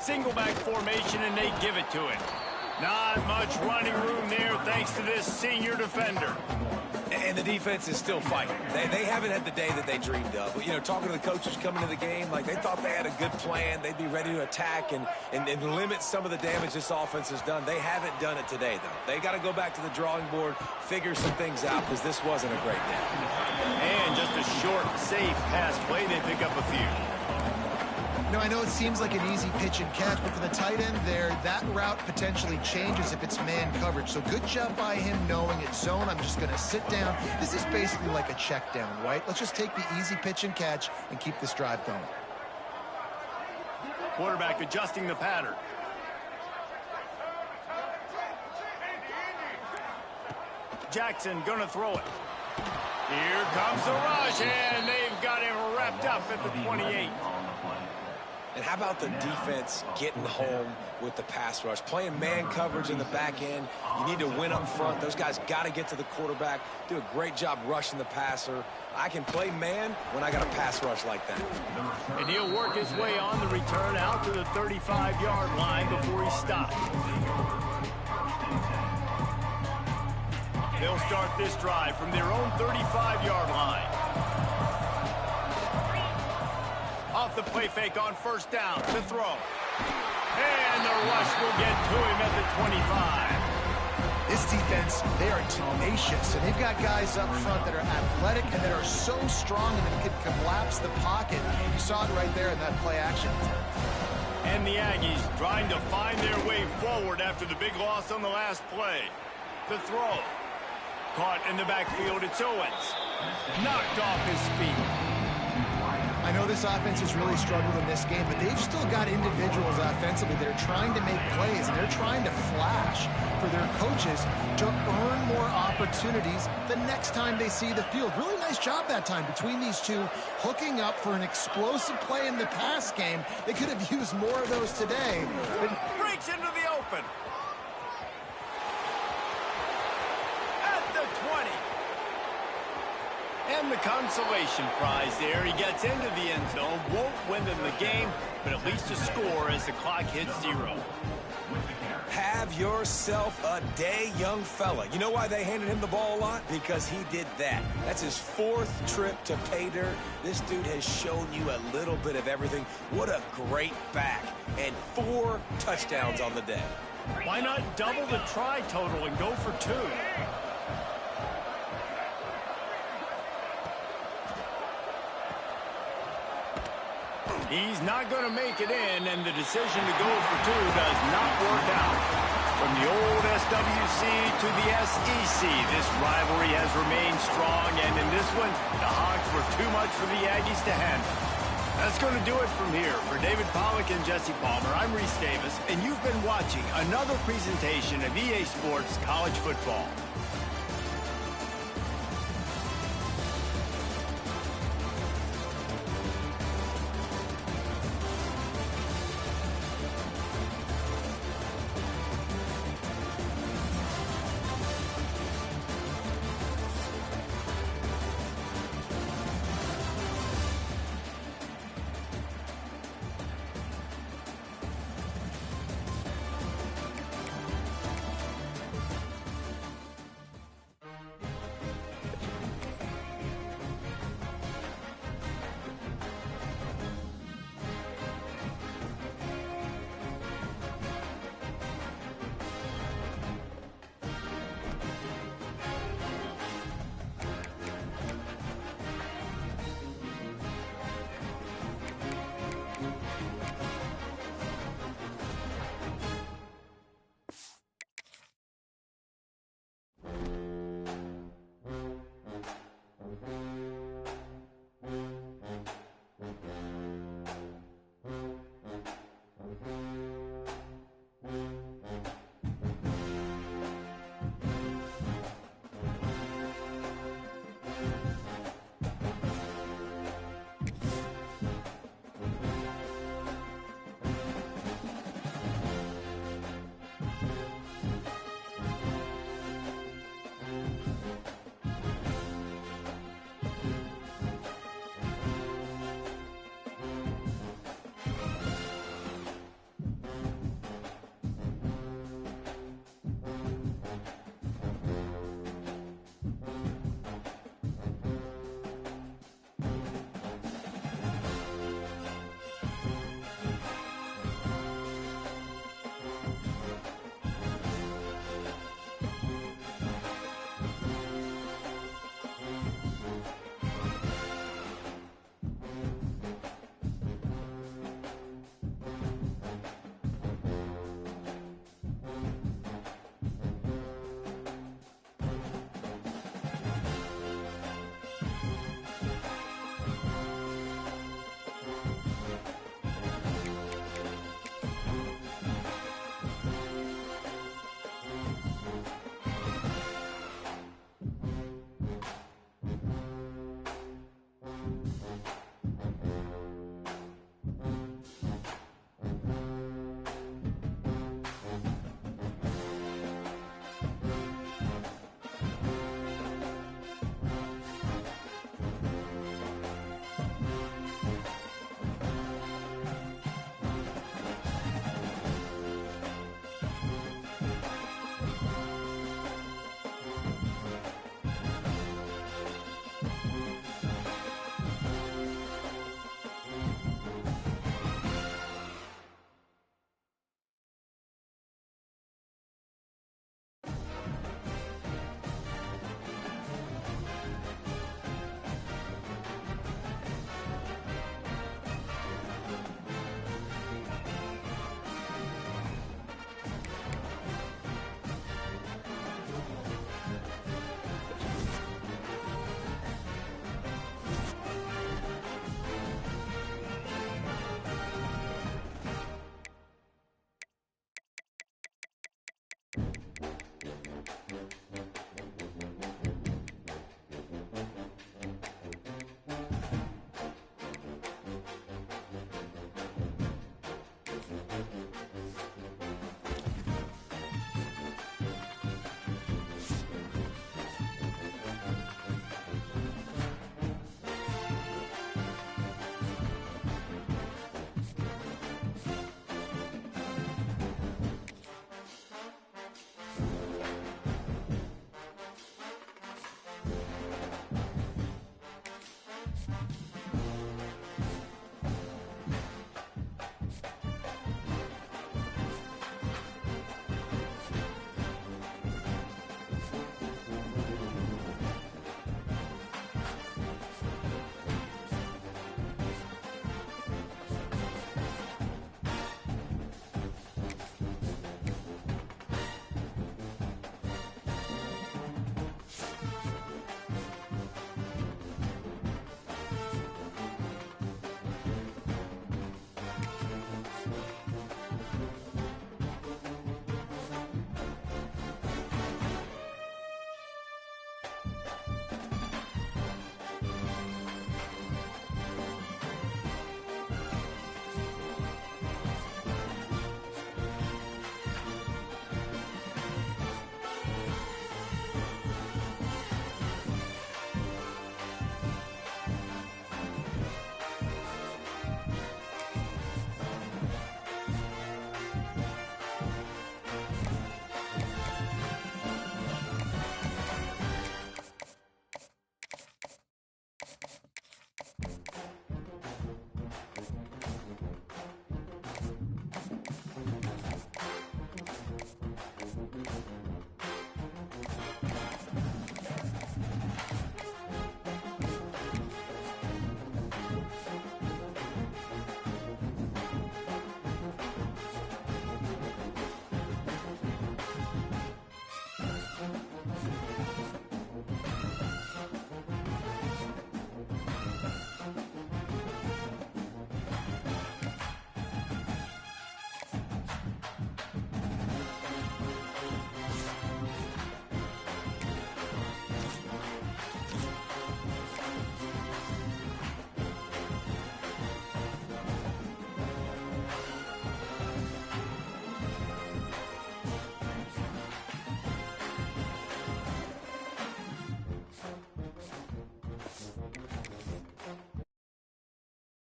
Single back formation, and they give it to him. Not much running room there thanks to this senior defender. And the defense is still fighting. They haven't had the day that they dreamed of. You know, talking to the coaches coming to the game, like they thought they had a good plan. They'd be ready to attack and limit some of the damage this offense has done. They haven't done it today, though. They got to go back to the drawing board, figure some things out, because this wasn't a great day. And just a short, safe pass play. They pick up a few. Now, I know it seems like an easy pitch and catch, but for the tight end there, that route potentially changes if it's man coverage. So good job by him knowing it's zone. I'm just going to sit down. This is basically like a check down, right? Let's just take the easy pitch and catch and keep this drive going. Quarterback adjusting the pattern. Jackson going to throw it. Here comes the rush, and they've got him wrapped up at the 28. And how about the defense getting home with the pass rush? Playing man coverage in the back end. You need to win up front. Those guys got to get to the quarterback. Do a great job rushing the passer. I can play man when I got a pass rush like that. And he'll work his way on the return out to the 35-yard line before he stops. They'll start this drive from their own 35-yard line. Off the play fake on first down to throw. And the rush will get to him at the 25. This defense, they are tenacious, and they've got guys up front that are athletic and that are so strong and that can collapse the pocket. You saw it right there in that play action. And the Aggies trying to find their way forward after the big loss on the last play. The throw. Caught in the backfield, it's Owens. Knocked off his feet. I know this offense has really struggled in this game, but they've still got individuals offensively that are trying to make plays, and they're trying to flash for their coaches to earn more opportunities the next time they see the field. Really nice job that time between these two, hooking up for an explosive play in the pass game. They could have used more of those today. But breaks into the open. At the 20. And the consolation prize there. He gets into the end zone, won't win them the game, but at least a score as the clock hits 0. Have yourself a day, young fella. You know why they handed him the ball a lot? Because he did that. That's his 4th trip to pay dirt. This dude has shown you a little bit of everything. What a great back. And 4 touchdowns on the day. Why not double the try total and go for 2? He's not going to make it in, and the decision to go for 2 does not work out. From the old SWC to the SEC, this rivalry has remained strong, and in this one, the Hogs were too much for the Aggies to handle. That's going to do it from here. For David Pollack and Jesse Palmer, I'm Reese Davis, and you've been watching another presentation of EA Sports College Football.